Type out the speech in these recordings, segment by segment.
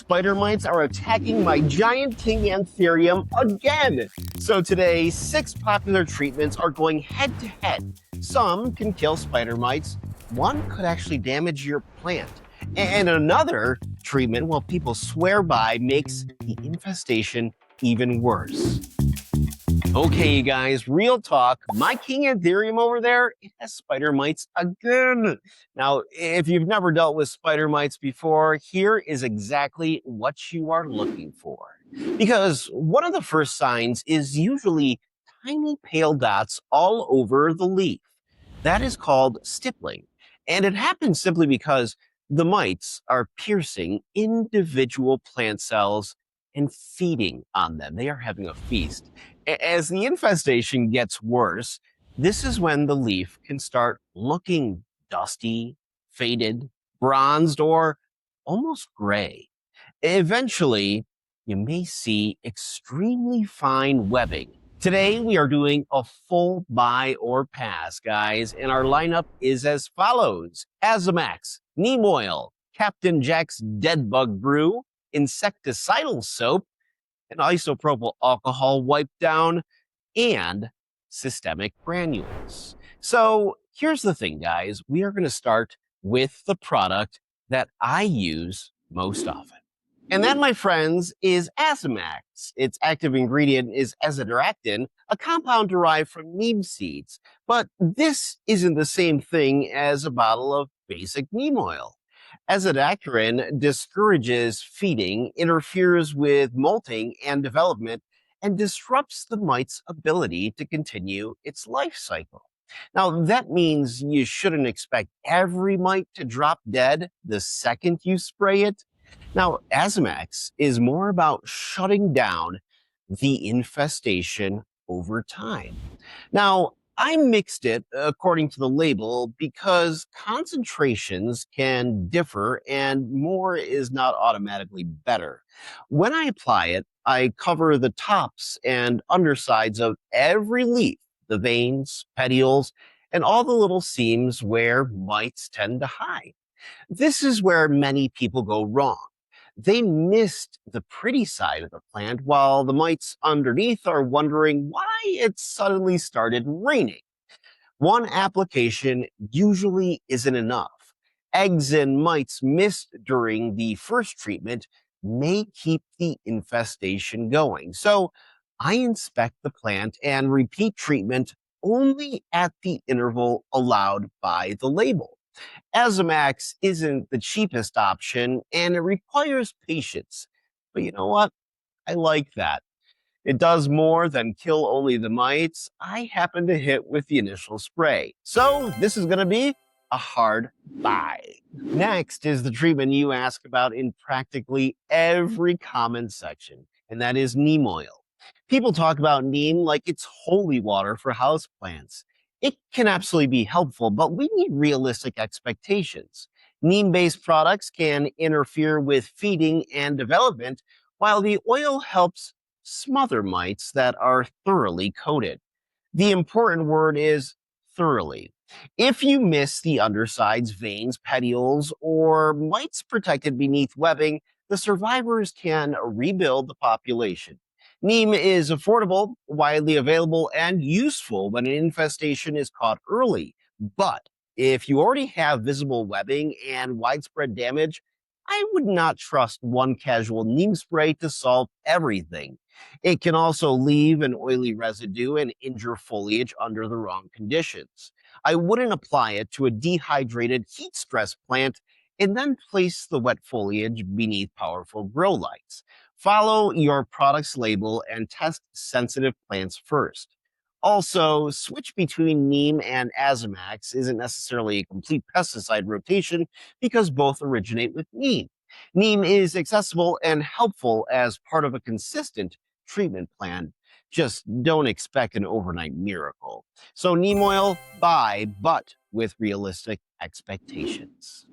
Spider mites are attacking my giant King Anthurium again. So today, 6 popular treatments are going head to head. Some can kill spider mites, one could actually damage your plant, and another treatment, well, people swear by, makes the infestation even worse. Okay, you guys, real talk. My King Anthurium over there, it has spider mites again. Now, if you've never dealt with spider mites before, here is exactly what you are looking for. Because one of the first signs is usually tiny pale dots all over the leaf. That is called stippling. And it happens simply because the mites are piercing individual plant cells and feeding on them. They are having a feast. As the infestation gets worse, this is when the leaf can start looking dusty, faded, bronzed, or almost gray. Eventually, you may see extremely fine webbing. Today, we are doing a full buy or pass, guys, and our lineup is as follows: Azamax, Neem Oil, Captain Jack's Dead Bug Brew, Insecticidal Soap, an isopropyl alcohol wipe down, and systemic granules. So here's the thing, guys. We are going to start with the product that I use most often. And that, my friends, is Azamax. Its active ingredient is azadirachtin, a compound derived from neem seeds. But this isn't the same thing as a bottle of basic neem oil. Azadirachtin discourages feeding, interferes with molting and development, and disrupts the mite's ability to continue its life cycle. Now, that means you shouldn't expect every mite to drop dead the second you spray it. Now, Azamax is more about shutting down the infestation over time. Now, I mixed it according to the label because concentrations can differ and more is not automatically better. When I apply it, I cover the tops and undersides of every leaf, the veins, petioles, and all the little seams where mites tend to hide. This is where many people go wrong. They missed the pretty side of the plant while the mites underneath are wondering why it suddenly started raining. One application usually isn't enough. Eggs and mites missed during the first treatment may keep the infestation going. So I inspect the plant and repeat treatment only at the interval allowed by the label. Azamax isn't the cheapest option and it requires patience. But you know what? I like that. It does more than kill only the mites I happen to hit with the initial spray. So this is going to be a hard buy. Next is the treatment you ask about in practically every comment section, and that is neem oil. People talk about neem like it's holy water for houseplants. It can absolutely be helpful, but we need realistic expectations. Neem-based products can interfere with feeding and development, while the oil helps smother mites that are thoroughly coated. The important word is thoroughly. If you miss the undersides, veins, petioles, or mites protected beneath webbing, the survivors can rebuild the population. Neem is affordable, widely available, and useful when an infestation is caught early. But if you already have visible webbing and widespread damage, I would not trust one casual neem spray to solve everything. It can also leave an oily residue and injure foliage under the wrong conditions. I wouldn't apply it to a dehydrated, heat-stressed plant and then place the wet foliage beneath powerful grow lights. Follow your product's label and test sensitive plants first. Also, switch between neem and Azamax isn't necessarily a complete pesticide rotation because both originate with neem. Neem is accessible and helpful as part of a consistent treatment plan. Just don't expect an overnight miracle. So neem oil, buy, but with realistic expectations.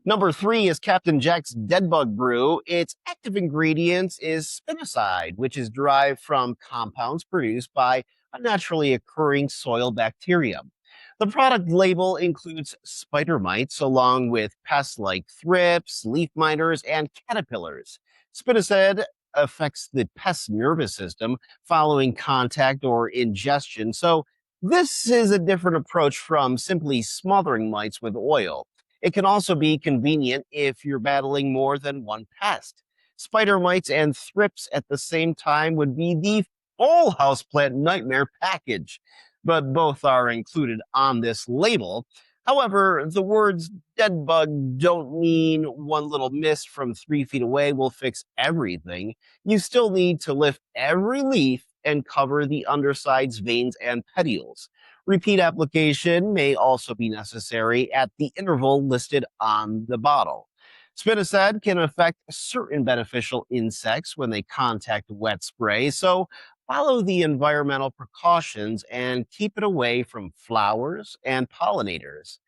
Number 3 is Captain Jack's Dead Bug Brew. Its active ingredients is spinoside, which is derived from compounds produced by a naturally occurring soil bacterium. The product label includes spider mites along with pests like thrips, leaf miners, and caterpillars. Spinosad affects the pest's nervous system following contact or ingestion, so this is a different approach from simply smothering mites with oil. It can also be convenient if you're battling more than one pest. Spider mites and thrips at the same time would be the full houseplant nightmare package, but both are included on this label. However, the words dead bug don't mean one little mist from 3 feet away will fix everything. You still need to lift every leaf and cover the underside's veins and petioles. Repeat application may also be necessary at the interval listed on the bottle. Spinosad can affect certain beneficial insects when they contact wet spray, so follow the environmental precautions and keep it away from flowers and pollinators.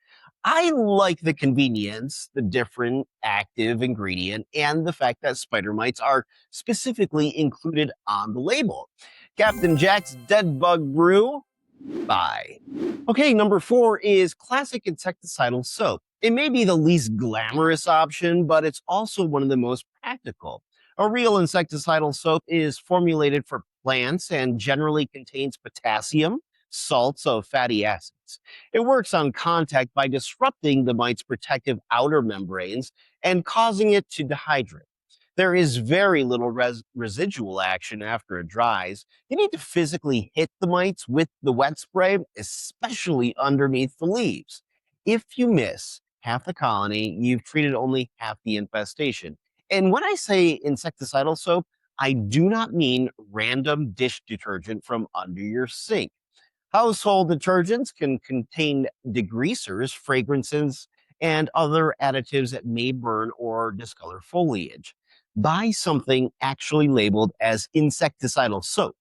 I like the convenience, the different active ingredient, and the fact that spider mites are specifically included on the label. Captain Jack's Dead Bug Brew. Bye. Okay, number 4 is classic insecticidal soap. It may be the least glamorous option, but it's also one of the most practical. A real insecticidal soap is formulated for plants and generally contains potassium, salts of fatty acids. It works on contact by disrupting the mite's protective outer membranes and causing it to dehydrate. There is very little residual action after it dries. You need to physically hit the mites with the wet spray, especially underneath the leaves. If you miss half the colony, you've treated only half the infestation. And when I say insecticidal soap, I do not mean random dish detergent from under your sink. Household detergents can contain degreasers, fragrances, and other additives that may burn or discolor foliage. Buy something actually labeled as insecticidal soap.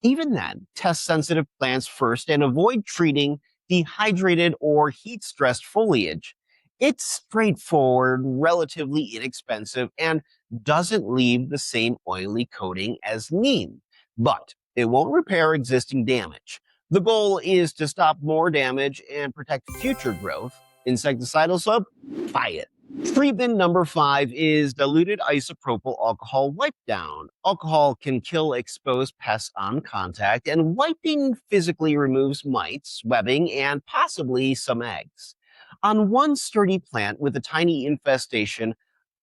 Even then, test sensitive plants first and avoid treating dehydrated or heat stressed foliage. It's straightforward, relatively inexpensive, and doesn't leave the same oily coating as neem, but it won't repair existing damage. The goal is to stop more damage and protect future growth. Insecticidal soap? Buy it. Treatment number 5 is diluted isopropyl alcohol wipe down. Alcohol can kill exposed pests on contact, and wiping physically removes mites, webbing, and possibly some eggs. On one sturdy plant with a tiny infestation,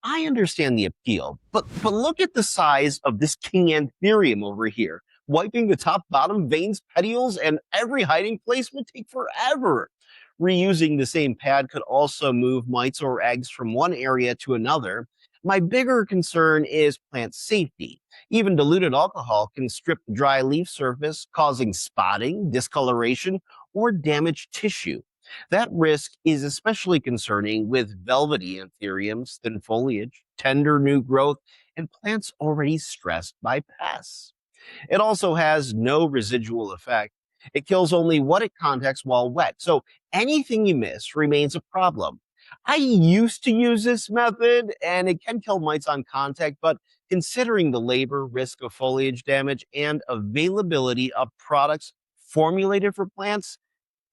I understand the appeal, but look at the size of this King Anthurium over here. Wiping the top, bottom, veins, petioles, and every hiding place will take forever. Reusing the same pad could also move mites or eggs from one area to another. My bigger concern is plant safety. Even diluted alcohol can strip the dry leaf surface, causing spotting, discoloration, or damaged tissue. That risk is especially concerning with velvety anthuriums, thin foliage, tender new growth, and plants already stressed by pests. It also has no residual effect. It kills only what it contacts while wet, so anything you miss remains a problem. I used to use this method, and it can kill mites on contact, but considering the labor, risk of foliage damage, and availability of products formulated for plants,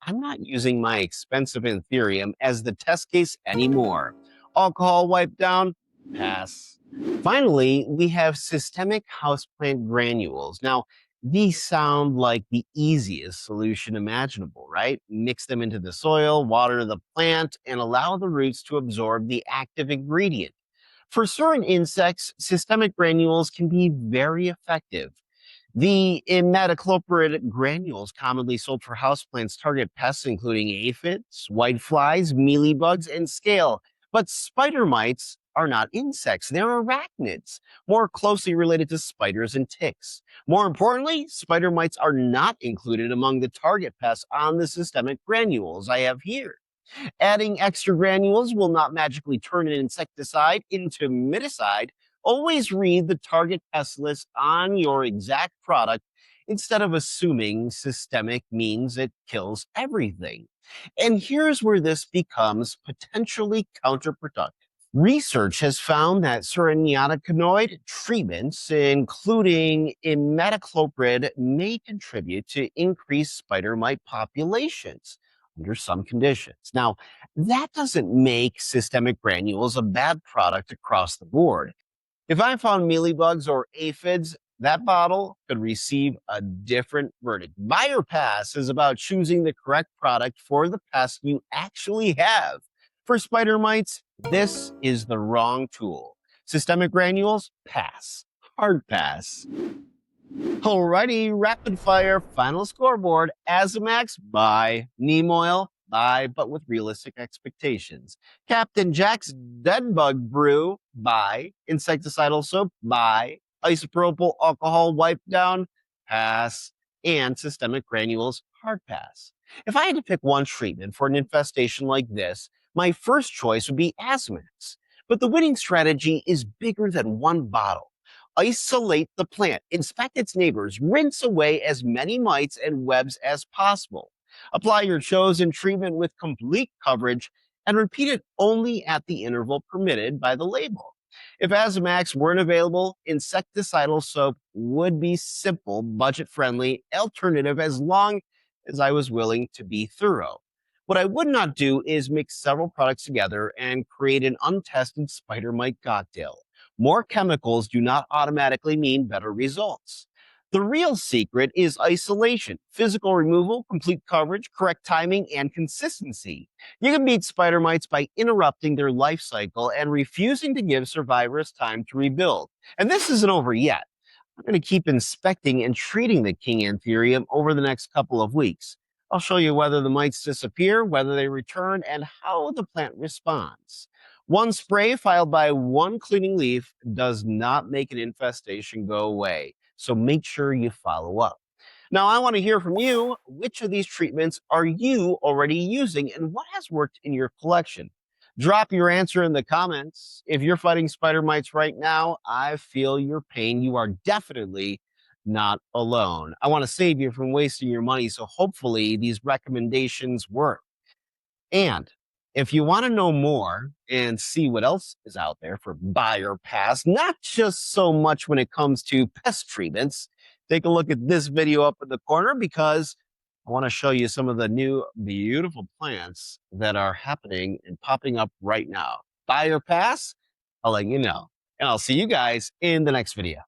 I'm not using my expensive Anthurium as the test case anymore. Alcohol wipe down? Pass. Finally, we have systemic houseplant granules. Now, these sound like the easiest solution imaginable, right? Mix them into the soil, water the plant, and allow the roots to absorb the active ingredient. For certain insects, systemic granules can be very effective. The imidacloprid granules commonly sold for houseplants target pests including aphids, whiteflies, mealybugs, and scale. But spider mites are not insects, they're arachnids, more closely related to spiders and ticks. More importantly, spider mites are not included among the target pests on the systemic granules I have here. Adding extra granules will not magically turn an insecticide into miticide. Always read the target pest list on your exact product instead of assuming systemic means it kills everything. And here's where this becomes potentially counterproductive. Research has found that certain neonicotinoid treatments, including imidacloprid, may contribute to increased spider mite populations. under some conditions. Now, that doesn't make systemic granules a bad product across the board. If I found mealybugs or aphids, that bottle could receive a different verdict. Buy or pass is about choosing the correct product for the pest you actually have. For spider mites, this is the wrong tool. Systemic granules, pass. Hard pass. Alrighty, rapid fire, final scoreboard. Azamax, buy. Neem Oil, buy, but with realistic expectations. Captain Jack's Dead Bug Brew, buy. Insecticidal Soap, buy. Isopropyl alcohol wipe down, pass. And systemic granules, hard pass. If I had to pick one treatment for an infestation like this, my first choice would be Azamax. But the winning strategy is bigger than one bottle. Isolate the plant, inspect its neighbors, rinse away as many mites and webs as possible. Apply your chosen treatment with complete coverage and repeat it only at the interval permitted by the label. If Azamax weren't available, insecticidal soap would be simple, budget-friendly alternative as long as I was willing to be thorough. What I would not do is mix several products together and create an untested spider mite cocktail. More chemicals do not automatically mean better results. The real secret is isolation, physical removal, complete coverage, correct timing, and consistency. You can beat spider mites by interrupting their life cycle and refusing to give survivors time to rebuild. And this isn't over yet. I'm going to keep inspecting and treating the King Anthurium over the next couple of weeks. I'll show you whether the mites disappear, whether they return, and how the plant responds. One spray followed by one cleaning leaf does not make an infestation go away, so make sure you follow up. Now, I want to hear from you. Which of these treatments are you already using, and what has worked in your collection? Drop your answer in the comments. If you're fighting spider mites right now, I feel your pain. You are definitely not alone. I want to save you from wasting your money, so hopefully these recommendations work. And if you want to know more and see what else is out there for buy or pass, not just so much when it comes to pest treatments, take a look at this video up in the corner because I want to show you some of the new beautiful plants that are happening and popping up right now. Buy or pass? I'll let you know. And I'll see you guys in the next video.